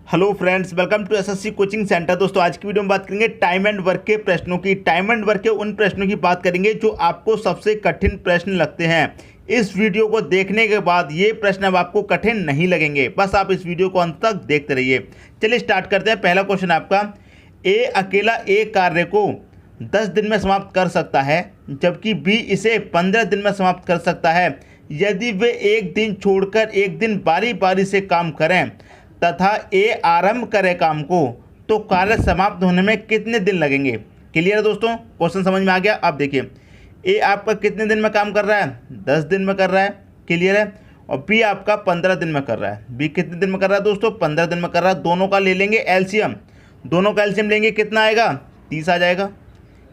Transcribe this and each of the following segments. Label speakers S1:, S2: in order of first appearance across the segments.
S1: Hello friends, welcome to SSC coaching centre. दोस्तों, आज की वीडियो में बात करेंगे टाइम एंड वर्क के प्रश्नों की। टाइम एंड वर्क के उन प्रश्नों की बात करेंगे जो आपको सबसे कठिन प्रश्न लगते हैं। इस वीडियो को देखने के बाद ये प्रश्न अब आपको कठिन नहीं लगेंगे, बस आप इस वीडियो को अंत तक देखते रहिए। चलिए स्टार्ट करते हैं। पहला क्वेश्चन आपका, ए अकेला एक कार्य को 10 दिन में समाप्त कर सकता है जबकि बी इसे 15 दिन में समाप्त कर सकता है। यदि वे एक दिन छोड़कर एक दिन बारी बारी से काम करें तथा ए आरंभ करे काम को, तो कार्य समाप्त होने में कितने दिन लगेंगे। क्लियर है दोस्तों, क्वेश्चन समझ में आ गया। आप देखिए, ए आपका कितने दिन में काम कर रहा है, 10 दिन में कर रहा है। क्लियर है। और बी आपका 15 दिन में कर रहा है। बी कितने दिन में कर रहा है दोस्तों, 15 दिन में कर रहा है। दोनों का ले लेंगे एलसीएम, दोनों का एलसीएम लेंगे, कितना आएगा, 30 आ जाएगा।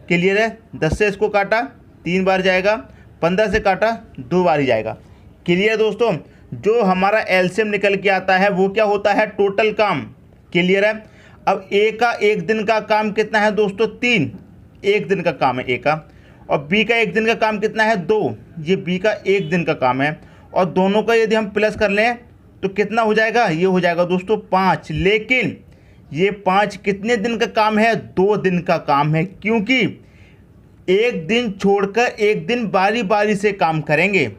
S1: क्लियर है। 10 से इसको काटा 3 बार जाएगा, 15 से काटा 2 बार ही जाएगा। क्लियर है दोस्तों। जो हमारा एलसीएम निकल के आता है वो क्या होता है, टोटल काम। क्लियर है। अब ए का एक दिन का काम कितना है दोस्तों, 3, एक दिन का काम है ए का। और बी का एक दिन का काम कितना है, 2, ये बी का एक दिन का काम है। और दोनों का यदि हम प्लस कर लें तो कितना हो जाएगा, ये हो जाएगा दोस्तों 5। लेकिन ये 5 कितने दिन का काम है, 2 दिन का काम है, क्योंकि एक दिन छोड़कर एक दिन बारी बारी से काम करेंगे।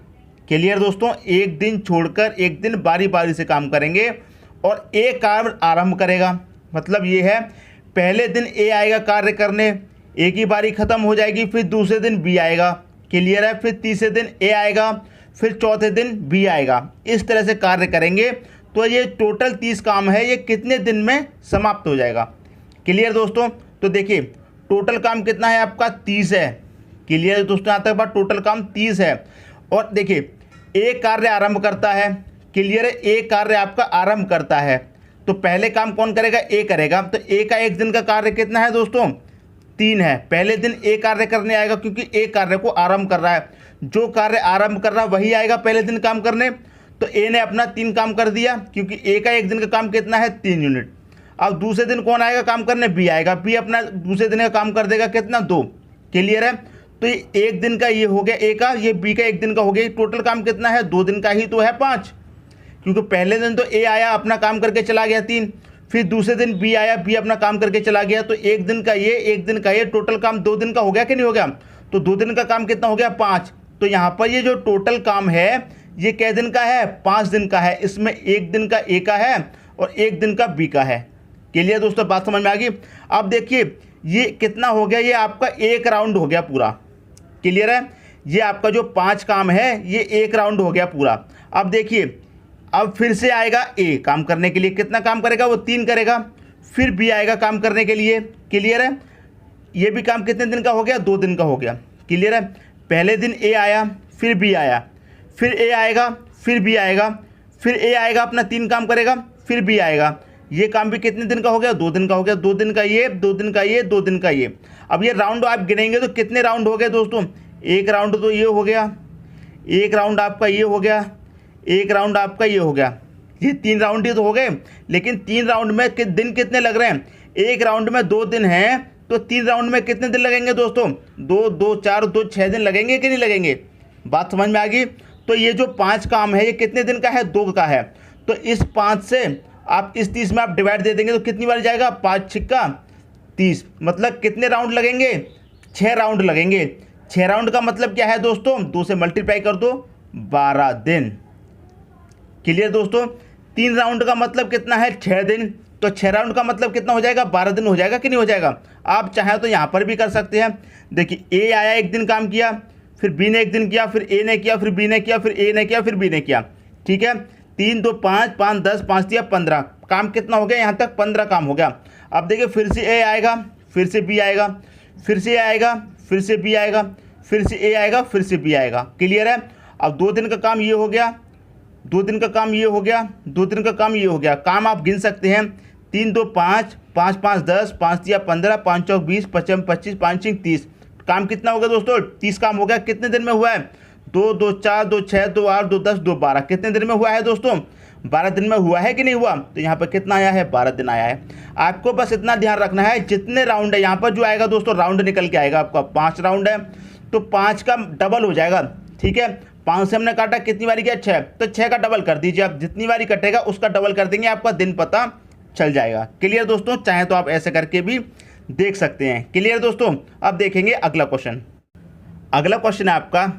S1: क्लियर दोस्तों, एक दिन छोड़कर एक दिन बारी बारी से काम करेंगे और ए कार्य आरंभ करेगा। मतलब ये है, पहले दिन ए आएगा कार्य करने, ए की बारी खत्म हो जाएगी, फिर दूसरे दिन बी आएगा। क्लियर है। फिर तीसरे दिन ए आएगा, फिर चौथे दिन बी आएगा। इस तरह से कार्य करेंगे तो ये टोटल 30 काम है, ये कितने दिन में समाप्त हो जाएगा। क्लियर दोस्तों। तो देखिए टोटल काम कितना है आपका, 30 है। क्लियर है दोस्तों, यहाँ तक बात, टोटल काम 30 है। और देखिए ए कार्य आरंभ करता है। क्लियर है। ए कार्य आपका आरंभ करता है तो पहले काम कौन करेगा, ए करेगा। तो ए का एक दिन का कार्य कितना है दोस्तों, 3 है। पहले दिन ए कार्य करने आएगा क्योंकि ए कार्य को आरंभ कर रहा है। जो कार्य आरंभ कर रहा है वही आएगा पहले दिन काम करने। तो ए ने अपना 3 काम कर दिया क्योंकि ए का एक दिन का काम कितना है, 3 यूनिट। अब दूसरे दिन कौन आएगा काम करने, बी आएगा। बी अपना दूसरे दिन का काम कर देगा कितना, 2। क्लियर है। तो ये एक दिन का ये हो गया ए का, ये बी का एक दिन का हो गया। टोटल काम कितना है, 2 दिन का ही तो है, 5। क्योंकि पहले दिन तो ए आया अपना काम करके चला गया 3, फिर दूसरे दिन बी आया, बी अपना काम करके चला गया। तो एक दिन का ये, एक दिन का ये, टोटल काम 2 दिन का हो गया कि नहीं हो गया। तो 2 दिन का काम कितना हो गया, 5। तो यहाँ पर ये जो टोटल काम है ये कै दिन का है, 5 दिन का है। इसमें एक दिन का ए का है और एक दिन का बी का है। क्लियर दोस्तों, बात समझ में आ गई। अब देखिए ये कितना हो गया, ये आपका एक राउंड हो गया पूरा। क्लियर है। ये आपका जो 5 काम है ये एक राउंड हो गया पूरा। अब देखिए, अब फिर से आएगा ए काम करने के लिए, कितना काम करेगा, वो 3 करेगा। फिर बी आएगा काम करने के लिए। क्लियर है। ये भी काम कितने दिन का हो गया, 2 दिन का हो गया। क्लियर है। पहले दिन ए आया, फिर बी आया, फिर ए आएगा, फिर बी आएगा, फिर ए आएगा अपना 3 काम करेगा, फिर बी आएगा। ये काम भी कितने दिन का हो गया, 2 दिन का हो गया। 2 दिन का ये, 2 दिन का ये, 2 दिन का ये। अब ये राउंड आप गिनेंगे तो कितने राउंड हो गए दोस्तों, एक राउंड तो ये हो गया, एक राउंड आपका ये हो गया, एक राउंड आपका ये हो गया। ये 3 राउंड ही तो हो गए। लेकिन 3 राउंड में दिन कितने लग रहे हैं, एक राउंड में 2 दिन हैं, तो 3 राउंड में कितने दिन लगेंगे दोस्तों, 2, 2, 4, 2, 6 दिन लगेंगे कि नहीं लगेंगे। बात समझ में आ गई। तो ये जो 5 काम है ये कितने दिन का है, 2 का है। तो इस 5 से आप इस 30 में आप डिवाइड दे देंगे तो कितनी बार जाएगा, 5 छिक्का 30। मतलब कितने राउंड लगेंगे, 6 राउंड लगेंगे। 6 राउंड का मतलब क्या है दोस्तों, 2 से मल्टीप्लाई कर दो, 12 दिन। क्लियर दोस्तों। 3 राउंड का मतलब कितना है, 6 दिन। तो 6 राउंड का मतलब कितना हो जाएगा, 12 दिन हो जाएगा कि नहीं हो जाएगा। आप चाहें तो यहाँ पर भी कर सकते हैं। देखिए ए आया, एक दिन काम किया, फिर बी ने एक दिन किया, फिर ए ने किया, फिर बी ने किया, फिर ए ने किया, फिर बी ने किया। ठीक है। 3, 2, 5, 5, 10, 5 दिया 15। काम कितना हो गया, यहाँ तक 15 काम हो गया। अब देखिए फिर से ए आएगा, फिर से बी आएगा, फिर से ए आएगा, फिर से बी आएगा, फिर से ए आएगा, फिर से बी आएगा। क्लियर है। अब 2 दिन का काम ये हो गया, 2 दिन का काम ये हो गया, 2 दिन का काम ये हो गया। काम आप गिन सकते हैं, 3, 2, 5, 5, 5, 10, 5 दिया 15, 5 चौक 20, 5 25, 5 5 30। काम कितना हो गया दोस्तों, 30 काम हो गया। कितने दिन में हुआ है, 2, 2, 4, 2, 6, 2, 8, 2, 10, 2, 12। कितने दिन में हुआ है दोस्तों, 12 दिन में हुआ है कि नहीं हुआ। तो यहाँ पर कितना आया है, 12 दिन आया है। आपको बस इतना ध्यान रखना है, जितने राउंड है यहाँ पर जो आएगा दोस्तों, राउंड निकल के आएगा आपका। 5 राउंड है तो 5 का डबल हो जाएगा। ठीक है। 5 से हमने काटा, कितनी बारी किया, 6, तो 6 का डबल कर दीजिए आप। जितनी बारी कटेगा उसका डबल कर देंगे, आपका दिन पता चल जाएगा। क्लियर दोस्तों, चाहे तो आप ऐसे करके भी देख सकते हैं। क्लियर दोस्तों, अब देखेंगे अगला क्वेश्चन। अगला क्वेश्चन है आपका,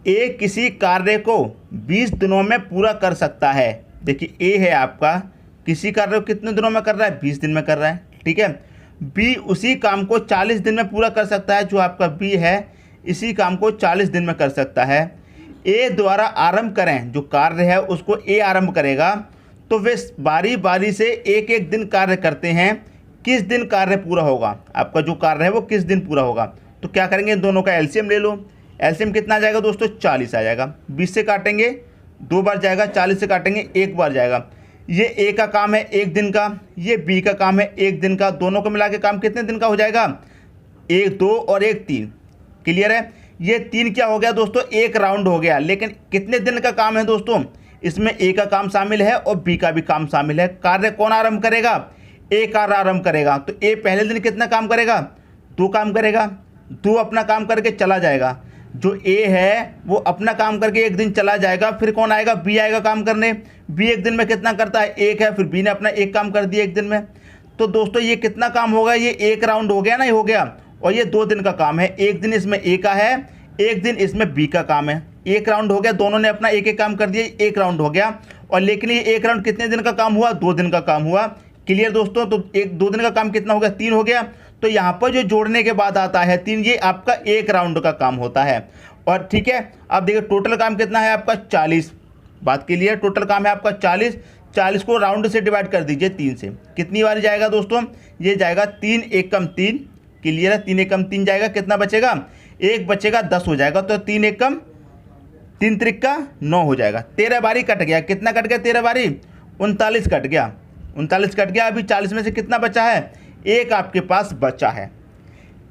S1: ए किसी कार्य को 20 दिनों में पूरा कर सकता है। देखिए ए है आपका, किसी कार्य को कितने दिनों में कर रहा है, 20 दिन में कर रहा है, ठीक है। बी उसी काम को 40 दिन में पूरा कर सकता है, जो आपका बी है इसी काम को 40 दिन में कर सकता है। ए द्वारा आरंभ करें, जो कार्य है उसको ए आरंभ करेगा, तो वे बारी बारी से एक एक दिन कार्य करते हैं, किस दिन कार्य पूरा होगा, आपका जो कार्य है वो किस दिन पूरा होगा। तो क्या करेंगे, दोनों का एलसीएम ले लो। एलसीएम कितना आ जाएगा दोस्तों, 40 आ जाएगा। 20 से काटेंगे 2 बार जाएगा, 40 से काटेंगे 1 बार जाएगा। ये ए का काम है 1 दिन का, ये बी का काम है 1 दिन का, दोनों को मिला के काम कितने दिन का हो जाएगा, 1 2 और 1 3। क्लियर है, ये 3 क्या हो गया दोस्तों, 1 राउंड हो गया। लेकिन कितने दिन का काम है दोस्तों, इसमें ए का काम शामिल है और बी का भी काम शामिल है। कार्य कौन आरंभ करेगा, ए कार्य आरंभ करेगा। तो ए पहले दिन कितना काम करेगा, 2 काम करेगा, 2 अपना काम करके चला जाएगा। जो ए है वो अपना काम करके 1 दिन चला जाएगा, फिर कौन आएगा, बी आएगा काम करने। बी 1 दिन में कितना करता है, 1 है, फिर बी ने अपना 1 काम कर दिया 1 दिन में। तो दोस्तों ये कितना काम होगा, ये 1 राउंड हो गया ना, ये हो गया। और ये 2 दिन का काम है, 1 दिन इसमें ए का है, 1 दिन इसमें बी का काम है। 1 राउंड हो गया, दोनों ने अपना 1 काम कर दिया, 1 राउंड हो गया। और लेकिन ये 1 राउंड कितने दिन का काम हुआ, 2 दिन का काम हुआ। क्लियर दोस्तों, तो 2 दिन का काम कितना हो गया, 3 हो गया। तो यहाँ पर जो जोड़ने के बाद आता है 3, ये आपका 1 राउंड का काम होता है। और ठीक है, अब देखिए टोटल काम कितना है आपका 40। बात क्लियर, टोटल काम है आपका 40। 40 को राउंड से डिवाइड कर दीजिए 3 से, कितनी बार जाएगा दोस्तों, ये जाएगा 3 1 कम 3। क्लियर है, 3 1 कम 3 जाएगा, कितना बचेगा, 1 बचेगा, 10 हो जाएगा। तो 3 1 कम 3 त्रिक का 9 हो जाएगा। 13 बारी कट गया, कितना कट गया, 13 बारी 39 कट गया, 39 कट गया। अभी 40 में से कितना बचा है, 1 आपके पास बचा है।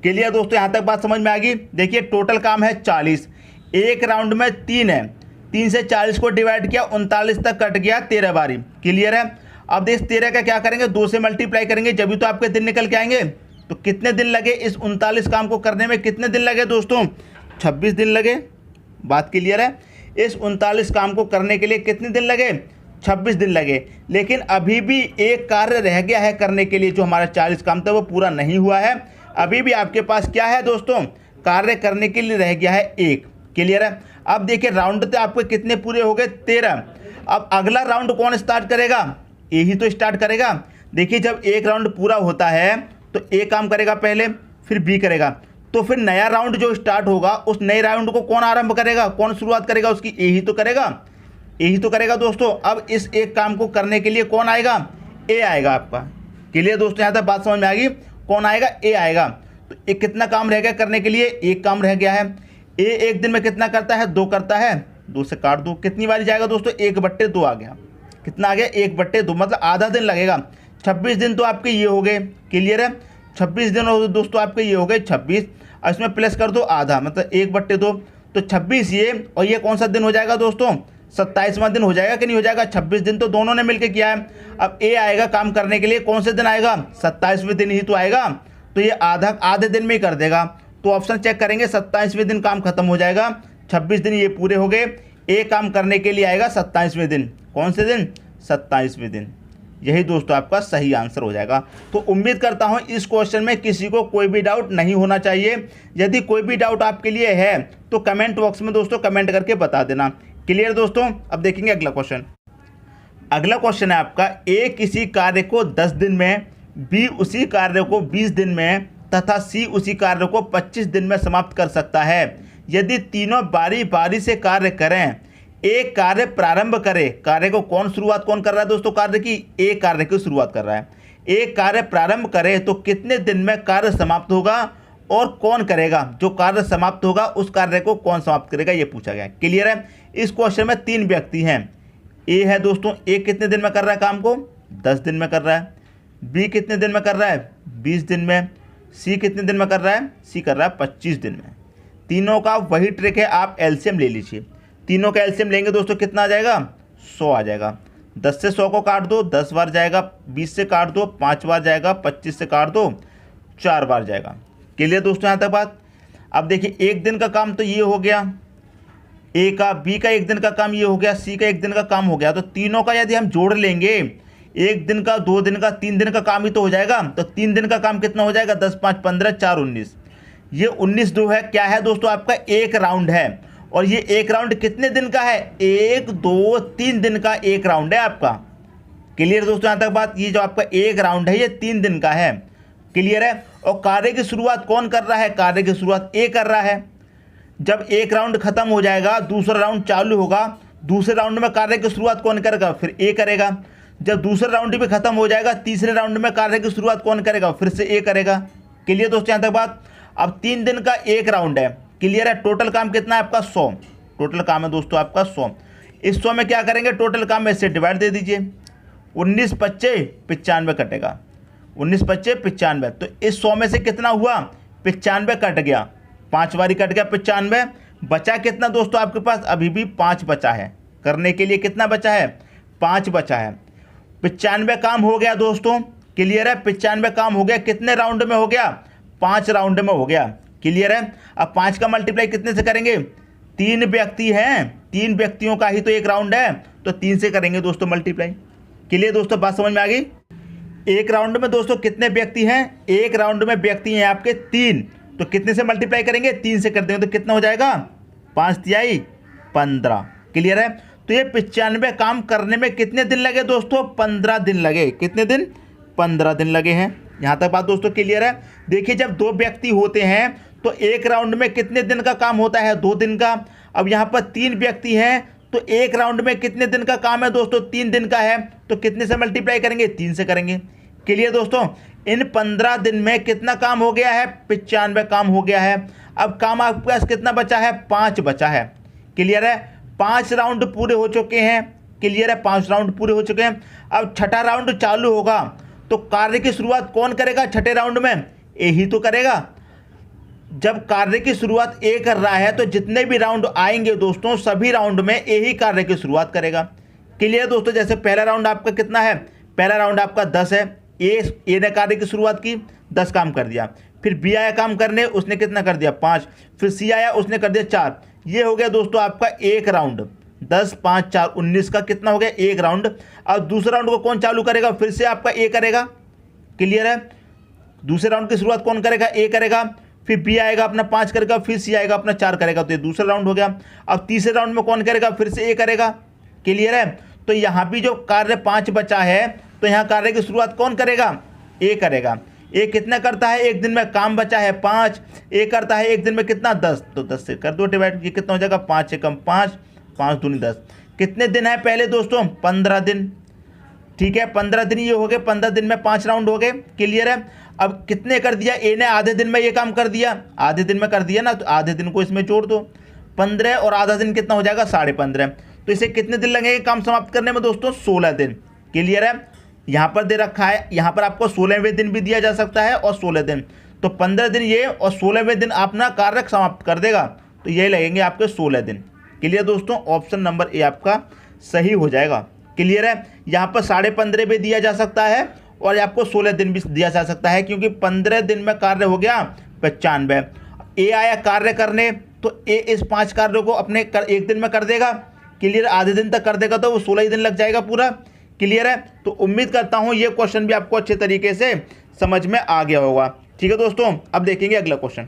S1: क्लियर दोस्तों, यहाँ तक बात समझ में आ गई। देखिए टोटल काम है 40, 1 राउंड में 3 है, 3 से 40 को डिवाइड किया, 39 तक कट गया 13 बारी। क्लियर है, अब देख 13 का क्या करेंगे, 2 से मल्टीप्लाई करेंगे, जब भी तो आपके दिन निकल के आएंगे। तो कितने दिन लगे इस 39 काम को करने में, कितने दिन लगे दोस्तों, 26 दिन लगे। बात क्लियर है, इस 39 काम को करने के लिए कितने दिन लगे, 26 दिन लगे। लेकिन अभी भी एक कार्य रह गया है करने के लिए, जो हमारा 40 काम था वो पूरा नहीं हुआ है। अभी भी आपके पास क्या है दोस्तों, कार्य करने के लिए रह गया है 1। क्लियर है, अब देखिए राउंड तो आपके कितने पूरे हो गए, 13। अब अगला राउंड कौन स्टार्ट करेगा, ए ही तो स्टार्ट करेगा। देखिए जब 1 राउंड पूरा होता है तो ए काम करेगा पहले, फिर बी करेगा, तो फिर नया राउंड जो स्टार्ट होगा उस नए राउंड को कौन आरंभ करेगा, कौन शुरुआत करेगा उसकी, ए ही तो करेगा, ए ही तो करेगा दोस्तों। अब इस एक काम को करने के लिए कौन आएगा, ए आएगा आपका। क्लियर दोस्तों, यहाँ तक बात समझ में आ गई, कौन आएगा, ए आएगा। तो एक कितना काम रह गया करने के लिए, 1 काम रह गया है। ए 1 दिन में कितना करता है, 2 करता है, 2 से काट दो, कितनी बारी जाएगा दोस्तों, 1/2 आ गया। कितना आ गया, 1/2, मतलब आधा दिन लगेगा। 26 दिन तो आपके ये हो गए। क्लियर है, 26 दिन हो दोस्तों आपके ये हो गए 26, और इसमें प्लस कर दो आधा, मतलब 1/2, तो 26 ये, और ये कौन सा दिन हो जाएगा दोस्तों, 27वां दिन हो जाएगा कि नहीं हो जाएगा। 26 दिन तो दोनों ने मिलकर किया है। अब ए आएगा काम करने के लिए, कौन से दिन आएगा, 27वें दिन ही तो आएगा। तो ये आधे दिन में ही कर देगा। तो ऑप्शन चेक करेंगे, 27वें दिन काम खत्म हो जाएगा। 26 दिन ये पूरे हो गए, ए काम करने के लिए आएगा 27वें दिन। कौन से दिन, 27वें दिन। यही दोस्तों आपका सही आंसर हो जाएगा। तो उम्मीद करता हूं इस क्वेश्चन में किसी को कोई भी डाउट नहीं होना चाहिए। यदि कोई भी डाउट आपके लिए है तो कमेंट बॉक्स में दोस्तों कमेंट करके बता देना। क्लियर दोस्तों, अब देखेंगे अगला क्वेश्चन। अगला क्वेश्चन है आपका, ए किसी कार्य को 10 दिन में, बी उसी कार्य को 20 दिन में तथा सी उसी कार्य को 25 दिन में समाप्त कर सकता है। यदि तीनों बारी बारी से कार्य करें, एक कार्य प्रारंभ करे, कार्य को शुरुआत कौन कर रहा है दोस्तों, कार्य की, एक कार्य की शुरुआत कर रहा है। एक कार्य प्रारंभ करे तो कितने दिन में कार्य समाप्त होगा और कौन करेगा, जो कार्य समाप्त होगा उस कार्य को कौन समाप्त करेगा, ये पूछा गया है। क्लियर है, इस क्वेश्चन में 3 व्यक्ति हैं। ए है दोस्तों, ए कितने दिन में कर रहा है काम को, 10 दिन में कर रहा है। बी कितने दिन में कर रहा है, 20 दिन में। सी कितने दिन में कर रहा है, सी कर रहा है 25 दिन में। तीनों का वही ट्रिक है, आप एलसीएम ले लीजिए। तीनों का एलसीएम लेंगे दोस्तों कितना आ जाएगा, 100 आ जाएगा। 10 से 100 को काट दो, 10 बार जाएगा। 20 से काट दो, 5 बार जाएगा। 25 से काट दो, 4 बार जाएगा। क्लियर दोस्तों यहाँ तक बात। अब देखिए 1 दिन का काम तो ये हो गया, ए का, बी का 1 दिन का काम ये हो गया, सी का 1 दिन का काम हो गया। तो तीनों का यदि हम जोड़ लेंगे, 1 दिन का, 2 दिन का, 3 दिन का काम ही तो हो जाएगा। तो 3 दिन का काम कितना हो जाएगा, 10 5 15 4 19। ये 19 जो है क्या है दोस्तों, आपका एक राउंड है। और ये एक राउंड कितने दिन का है, 1 2 3 दिन का एक राउंड है आपका। क्लियर दोस्तों यहाँ तक बात। ये जो आपका एक राउंड है ये 3 दिन का है। क्लियर है। और कार्य की शुरुआत कौन कर रहा है, कार्य की शुरुआत ए कर रहा है। जब एक राउंड खत्म हो जाएगा दूसरा राउंड चालू होगा, दूसरे राउंड में कार्य की शुरुआत कौन करेगा, फिर ए करेगा। जब दूसरा राउंड भी खत्म हो जाएगा तीसरे राउंड में कार्य की शुरुआत कौन करेगा, फिर से ए करेगा। क्लियर दोस्तों यहाँ तक बात। अब 3 दिन का एक राउंड है। क्लियर है। टोटल काम कितना है आपका, 100। टोटल काम है दोस्तों आपका 100। इस 100 में क्या करेंगे, टोटल काम में इससे डिवाइड दे दीजिए। 19 25 95 कटेगा, 19 25 95। तो इस 100 में से कितना हुआ, 95 कट गया, 5 बारी कट गया 95। बचा कितना दोस्तों आपके पास, अभी भी 5 बचा है करने के लिए। कितना बचा है, 5 बचा है। 95 काम हो गया दोस्तों। क्लियर है। 95 काम हो गया, कितने राउंड में हो गया, 5 राउंड में हो गया। क्लियर है। अब 5 का मल्टीप्लाई कितने से करेंगे, 3 व्यक्ति हैं, 3 व्यक्तियों का ही तो एक राउंड है, तो 3 से करेंगे दोस्तों मल्टीप्लाई। क्लियर दोस्तों, बात समझ में आ गई। एक राउंड में दोस्तों कितने व्यक्ति हैं, एक राउंड में व्यक्ति हैं आपके 3, तो कितने से मल्टीप्लाई करेंगे, 3 से कर देंगे तो कितना हो जाएगा, 5 तिहाई 15। क्लियर है। तो ये 95 काम करने में कितने दिन लगे दोस्तों, 15 दिन लगे। कितने दिन, 15 दिन लगे हैं। यहाँ तक बात दोस्तों क्लियर है। देखिए जब 2 व्यक्ति होते हैं तो एक राउंड में कितने दिन का काम होता है, 2 दिन का। अब यहाँ पर 3 व्यक्ति हैं तो एक राउंड में कितने दिन का काम है दोस्तों, 3 दिन का है। तो कितने से मल्टीप्लाई करेंगे, 3 से करेंगे। क्लियर दोस्तों। इन 15 दिन में कितना काम हो गया है, 95 काम हो गया है। अब काम आपके पास कितना बचा है, 5 बचा है। क्लियर है। 5 राउंड पूरे हो चुके हैं। क्लियर है। 5 राउंड पूरे हो चुके हैं। अब छठा राउंड चालू होगा तो कार्य की शुरुआत कौन करेगा, छठे राउंड में ए ही तो करेगा। जब कार्य की शुरुआत ए कर रहा है तो जितने भी राउंड आएंगे दोस्तों सभी राउंड में ए ही कार्य की शुरुआत करेगा। क्लियर दोस्तों। जैसे पहला राउंड आपका कितना है, पहला राउंड आपका 10 है। ए ने कार्य की शुरुआत की, 10 काम कर दिया। फिर बी आया काम करने, उसने कितना कर दिया, 5। फिर सी आया, उसने कर दिया 4। ये हो गया दोस्तों आपका एक राउंड। 10 5 4 19 का कितना हो गया, एक राउंड। अब दूसरे राउंड को कौन चालू करेगा, फिर से आपका ए करेगा। क्लियर है। दूसरे राउंड की शुरुआत कौन करेगा, ए करेगा। फिर बी आएगा अपना 5 करेगा, फिर सी आएगा अपना 4 करेगा। तो ये दूसरा राउंड हो गया। अब तीसरे राउंड में कौन करेगा, फिर से ए करेगा। क्लियर है। तो यहाँ भी जो कार्य 5 बचा है तो यहाँ कार्य की शुरुआत कौन करेगा, ए करेगा। ए कितना करता है एक दिन में, काम बचा है 5, ए करता है एक दिन में कितना, 10। तो 10 से कर दो डिवाइड, ये कितना हो जाएगा, 5 से कम 5, 5 दूनी 10। कितने दिन है पहले दोस्तों, 15 दिन। ठीक है। 15 दिन ये हो गए, 15 दिन में 5 राउंड हो गए। क्लियर है। अब कितने कर दिया, ए ने आधे दिन में ये काम कर दिया, आधे दिन में कर दिया ना, तो आधे दिन को इसमें जोड़ दो। 15 और आधा दिन कितना हो जाएगा, 15.5। तो इसे कितने दिन लगेंगे काम समाप्त करने में दोस्तों, 16 दिन। क्लियर है। यहाँ पर दे रखा है, यहाँ पर आपको 16वें दिन भी दिया जा सकता है और 16 दिन। तो 15 दिन ये और 16वें दिन अपना कार्य समाप्त कर देगा, तो ये लगेंगे आपके 16 दिन। क्लियर दोस्तों। ऑप्शन नंबर ए आपका सही हो जाएगा। क्लियर है। यहाँ पर 15.5 भी दिया जा सकता है और आपको 16 दिन भी दिया जा सकता है, क्योंकि 15 दिन में कार्य हो गया 95। ए आया कार्य करने तो ए इस 5 कार्यों को अपने एक दिन में कर देगा। क्लियर। आधे दिन तक कर देगा तो वो 16 ही दिन लग जाएगा पूरा। क्लियर है। तो उम्मीद करता हूँ ये क्वेश्चन भी आपको अच्छे तरीके से समझ में आ गया होगा। ठीक है दोस्तों। अब देखेंगे अगला क्वेश्चन।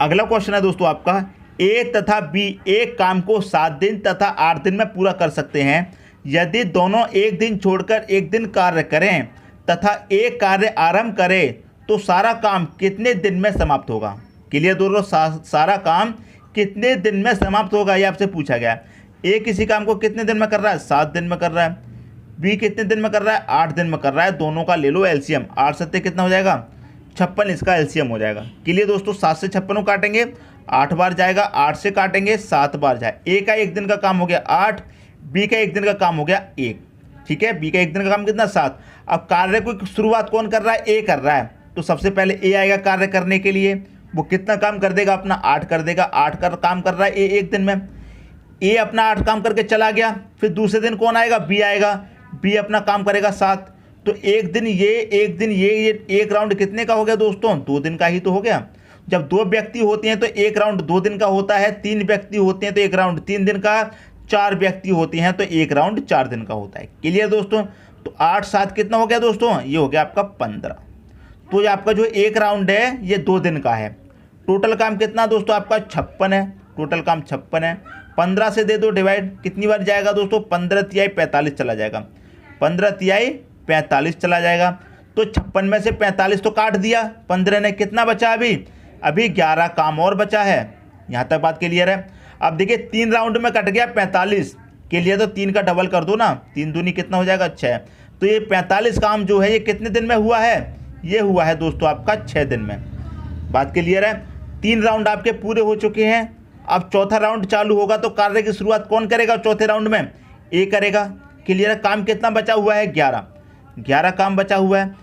S1: अगला क्वेश्चन है दोस्तों आपका, ए तथा बी एक काम को 7 दिन तथा 8 दिन में पूरा कर सकते हैं। यदि दोनों एक दिन छोड़कर एक दिन कार्य करें तथा एक कार्य आरंभ करें तो सारा काम कितने दिन में समाप्त होगा। क्लियर दोस्तों। सारा काम कितने दिन में समाप्त होगा ये आपसे पूछा गया। ए किसी काम को कितने दिन में कर रहा है, 7 दिन में कर रहा है। बी कितने दिन में कर रहा है, 8 दिन में कर रहा है। दोनों का ले लो एलसीएम, 8 सत्ते कितना हो जाएगा, 56 इसका एलसीएम हो जाएगा। क्लियर दोस्तों। 7 से 56 को काटेंगे, 8 बार जाएगा, 8 से काटेंगे 7 बार जाए। ए का एक दिन का काम हो गया 8, बी का एक दिन का काम हो गया 1। ठीक है। बी का एक दिन का काम कितना, 7। अब कार्य की शुरुआत कौन कर रहा है, ए कर रहा है। तो सबसे पहले ए आएगा कार्य करने के लिए, वो कितना काम कर देगा अपना, 8 कर देगा। 8 का काम कर रहा है ए एक दिन में। ए अपना 8 काम करके चला गया। फिर दूसरे दिन कौन आएगा, बी आएगा। बी अपना काम करेगा 7। तो एक दिन ये एक राउंड कितने का हो गया दोस्तों, 2 दिन का ही तो हो गया। जब 2 व्यक्ति होते हैं तो एक राउंड 2 दिन का होता है। 3 व्यक्ति होते हैं तो एक राउंड 3 दिन का। 4 व्यक्ति होते हैं तो एक राउंड 4 दिन का होता है। क्लियर दोस्तों। तो 8 7 कितना हो गया दोस्तों, ये हो गया आपका 15। तो ये आपका जो एक राउंड है ये 2 दिन का है। टोटल काम कितना दोस्तों आपका 56 है, टोटल काम 56 है। 15 से दे दो डिवाइड, कितनी बार जाएगा दोस्तों, 15 तिहाई 45 चला जाएगा, 15 तिहाई 45 चला जाएगा। तो 56 में से 45 तो काट दिया, 15 ने कितना बचा, अभी 11 काम और बचा है। यहाँ तक बात क्लियर है। अब देखिए 3 राउंड में कट गया 45 के लिए, तो 3 का डबल कर दो ना, 3 दूनी कितना हो जाएगा 6। तो ये 45 काम जो है ये कितने दिन में हुआ है, ये हुआ है दोस्तों आपका 6 दिन में। बात क्लियर है। 3 राउंड आपके पूरे हो चुके हैं। अब चौथा राउंड चालू होगा तो कार्य की शुरुआत कौन करेगा चौथे राउंड में, ए करेगा। क्लियर है। काम कितना बचा हुआ है, 11 काम बचा हुआ है।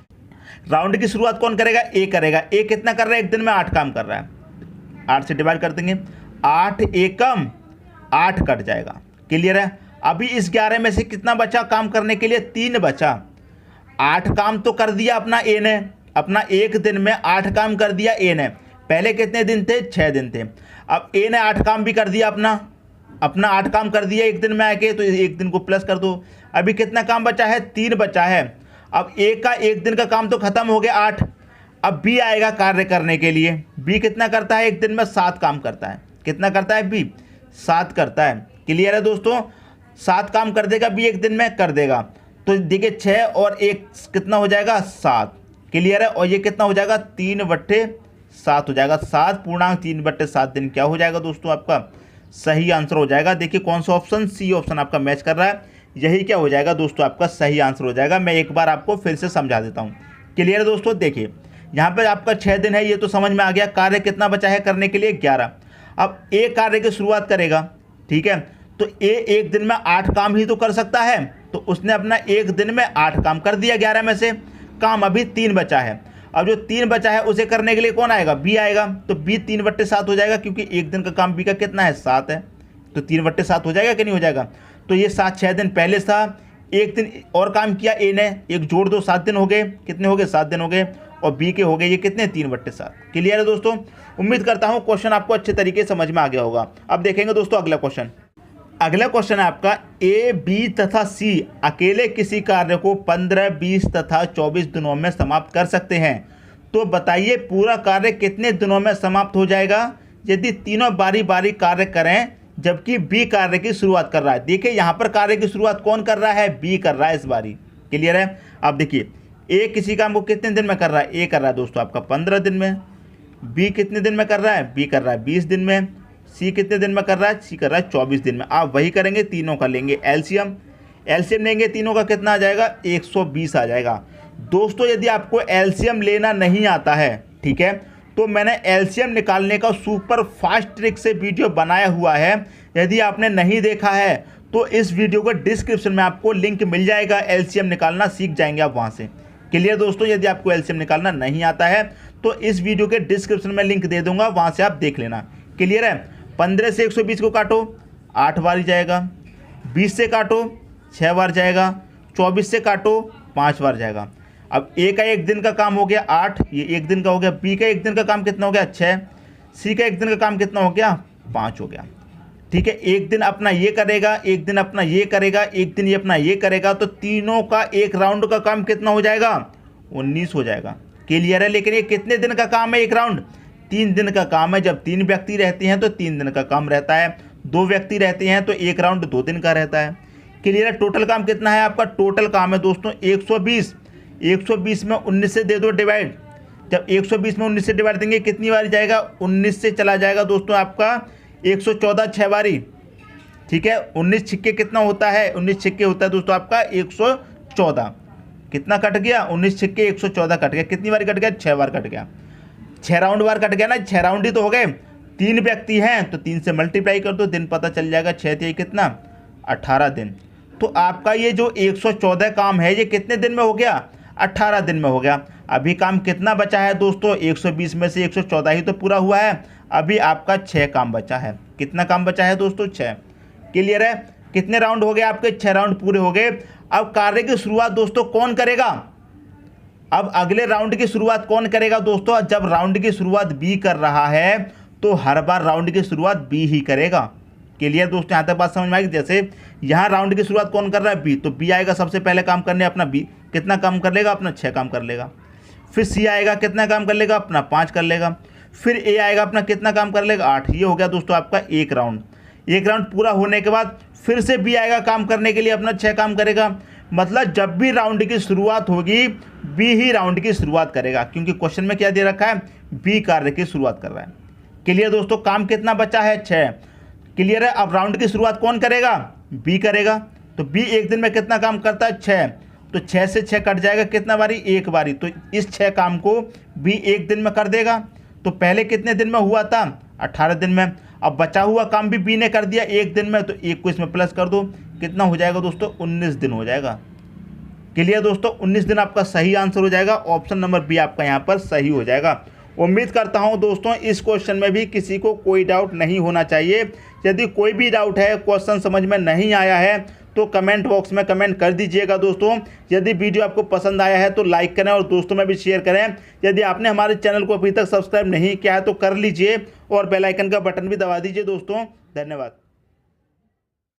S1: राउंड की शुरुआत कौन करेगा, ए करेगा। ए कितना कर रहा है, एक दिन में 8 काम कर रहा है, 8 से डिवाइड कर देंगे, 8 एकम 8 कट जाएगा। क्लियर है। अभी इस 11 में से कितना बचा काम करने के लिए, 3 बचा। 8 काम तो कर दिया अपना ए ने, अपना एक दिन में 8 काम कर दिया ए ने। पहले कितने दिन थे, 6 दिन थे। अब ए ने 8 काम भी कर दिया, अपना 8 काम कर दिया एक दिन में आके, तो एक दिन को प्लस कर दो। अभी कितना काम बचा है, 3 बचा है। अब ए का एक दिन का काम तो खत्म हो गया 8। अब बी आएगा कार्य करने के लिए। बी कितना करता है, एक दिन में 7 काम करता है। कितना करता है बी, 7 करता है। क्लियर है दोस्तों। 7 काम कर देगा बी, एक दिन में कर देगा। तो देखिए 6 और 1 कितना हो जाएगा, 7। क्लियर है। और ये कितना हो जाएगा, 3/7 हो जाएगा। 7 पूर्णांक 3/7 दिन क्या हो जाएगा दोस्तों, आपका सही आंसर हो जाएगा। देखिए कौन सा ऑप्शन, सी ऑप्शन आपका मैच कर रहा है। यही क्या हो जाएगा दोस्तों, आपका सही आंसर हो जाएगा। मैं एक बार आपको फिर से समझा देता हूँ। क्लियर है दोस्तों। देखिए यहाँ पर आपका 6 दिन है, ये तो समझ में आ गया। कार्य कितना बचा है करने के लिए, 11। अब ए कार्य की शुरुआत करेगा, ठीक है। तो ए एक दिन में 8 काम ही तो कर सकता है, तो उसने अपना एक दिन में 8 काम कर दिया 11 में से। काम अभी 3 बचा है। अब जो 3 बचा है उसे करने के लिए कौन आएगा, बी आएगा। तो बी 3/7 हो जाएगा, क्योंकि एक दिन का काम बी का कितना है, 7 है। तो 3/7 हो जाएगा कि नहीं हो जाएगा। तो ये 6 दिन पहले था। एक दिन और काम किया ए ने, एक जोड़ दो, 7 दिन हो गए। कितने हो गए, 7 दिन हो गए। और बी के हो गए ये कितने, 3/7। क्लियर है दोस्तों। उम्मीद करता हूँ क्वेश्चन आपको अच्छे तरीके से समझ में आ गया होगा। अब देखेंगे दोस्तों अगला क्वेश्चन। अगला क्वेश्चन है आपका, ए बी तथा सी अकेले किसी कार्य को 15 20 तथा 24 दिनों में समाप्त कर सकते हैं। तो बताइए पूरा कार्य कितने दिनों में समाप्त हो जाएगा यदि तीनों बारी बारी कार्य करें, जबकि बी कार्य की शुरुआत कर रहा है। देखिए यहाँ पर कार्य की शुरुआत कौन कर रहा है, बी कर रहा है इस बारी। क्लियर है। अब देखिए ए किसी काम को कितने दिन में कर रहा है, ए कर रहा है दोस्तों आपका 15 दिन में। बी कितने दिन में कर रहा है, बी कर रहा है 20 दिन में। सी कितने दिन में कर रहा है, सी कर रहा है 24 दिन में। आप वही करेंगे, तीनों का लेंगे एलसीएम। एलसीएम लेंगे तीनों का, कितना आ जाएगा, 120 आ जाएगा। दोस्तों यदि आपको एलसीएम लेना नहीं आता है, ठीक है, तो मैंने एलसीएम निकालने का सुपर फास्ट ट्रिक से वीडियो बनाया हुआ है। यदि आपने नहीं देखा है तो इस वीडियो को डिस्क्रिप्शन में आपको लिंक मिल जाएगा। एलसीएम निकालना सीख जाएंगे आप वहाँ से। क्लियर दोस्तों। यदि आपको एलसीएम निकालना नहीं आता है तो इस वीडियो के डिस्क्रिप्शन में लिंक दे दूंगा, वहाँ से आप देख लेना। क्लियर है। 15 से 120 को काटो, 8 बार ही जाएगा। 20 से काटो, 6 बार जाएगा। 24 से काटो, 5 बार जाएगा। अब ए का एक दिन का काम हो गया 8, ये एक दिन का हो गया। बी का एक दिन का काम कितना हो गया, 6। सी का एक दिन का काम कितना हो गया, 5 हो गया। ठीक है। एक दिन अपना ये करेगा, एक दिन अपना ये करेगा, एक दिन ये अपना ये करेगा। तो तीनों का एक राउंड का काम कितना हो जाएगा, 19 हो जाएगा। क्लियर है। लेकिन ये कितने दिन का काम है, एक राउंड 3 दिन का काम है। जब 3 व्यक्ति रहते हैं तो 3 दिन का काम रहता है। 2 व्यक्ति रहते हैं तो एक राउंड 2 दिन का रहता है। क्लियर है। टोटल काम कितना है आपका, टोटल काम है दोस्तों 120। 120 में 19 से दे दो डिवाइड। जब 120 में 19 से डिवाइड देंगे कितनी बारी जाएगा, 19 से चला जाएगा दोस्तों आपका 114 6 बारी। ठीक है। 19 छिक्के कितना होता है, 19 छिक्के होता है दोस्तों आपका 114। कितना कट गया, 19 छिक्के 114 कट गया। कितनी बार कट गया, 6 बार कट गया। 6 राउंड बार कट गया ना, 6 राउंड ही तो हो गए। 3 व्यक्ति हैं तो 3 से मल्टीप्लाई कर दो, दिन पता चल जाएगा। 6 × 3 कितना, 18 दिन। तो आपका ये जो 114 काम है ये कितने दिन में हो गया, 18 दिन में हो गया। अभी काम कितना बचा है दोस्तों, 120 में से 114 ही तो पूरा हुआ है। अभी आपका 6 काम बचा है। कितना काम बचा है दोस्तों, 6। क्लियर है। कितने राउंड हो गए आपके, 6 राउंड पूरे हो गए। अब कार्य की शुरुआत दोस्तों कौन करेगा, अब अगले राउंड की शुरुआत कौन करेगा दोस्तों। जब राउंड की शुरुआत बी कर रहा है तो हर बार राउंड की शुरुआत बी ही करेगा। क्लियर दोस्तों, यहाँ तक बात समझ में आएगी। जैसे यहाँ राउंड की शुरुआत कौन कर रहा है, बी, तो बी आएगा सबसे पहले काम करने, अपना बी कितना काम कर लेगा, अपना 6 काम कर लेगा। फिर सी आएगा, कितना काम कर लेगा, अपना 5 कर लेगा। फिर ए आएगा, अपना कितना काम कर लेगा, 8। ये हो गया दोस्तों आपका एक राउंड। एक राउंड पूरा होने के बाद फिर से बी आएगा काम करने के लिए, अपना 6 काम करेगा। मतलब जब भी राउंड की शुरुआत होगी बी ही राउंड की शुरुआत करेगा, क्योंकि क्वेश्चन में क्या दे रखा है, बी कार्य की शुरुआत कर रहा है। क्लियर दोस्तों, काम कितना बचा है, 6। क्लियर है। अब राउंड की शुरुआत कौन करेगा, बी करेगा। तो बी एक दिन में कितना काम करता है, 6। तो 6 से 6 कट जाएगा, कितना बारी, एक बारी। तो इस 6 काम को बी एक दिन में कर देगा। तो पहले कितने दिन में हुआ था, 18 दिन में। अब बचा हुआ काम भी बी ने कर दिया एक दिन में, तो एक को इसमें प्लस कर दो, कितना हो जाएगा दोस्तों, 19 दिन हो जाएगा। क्लियर दोस्तों, 19 दिन आपका सही आंसर हो जाएगा। ऑप्शन नंबर बी आपका यहाँ पर सही हो जाएगा। उम्मीद करता हूँ दोस्तों इस क्वेश्चन में भी किसी को कोई डाउट नहीं होना चाहिए। यदि कोई भी डाउट है, क्वेश्चन समझ में नहीं आया है, तो कमेंट बॉक्स में कमेंट कर दीजिएगा दोस्तों। यदि वीडियो आपको पसंद आया है तो लाइक करें और दोस्तों में भी शेयर करें। यदि आपने हमारे चैनल को अभी तक सब्सक्राइब नहीं किया है तो कर लीजिए और बेल आइकन का बटन भी दबा दीजिए दोस्तों। धन्यवाद।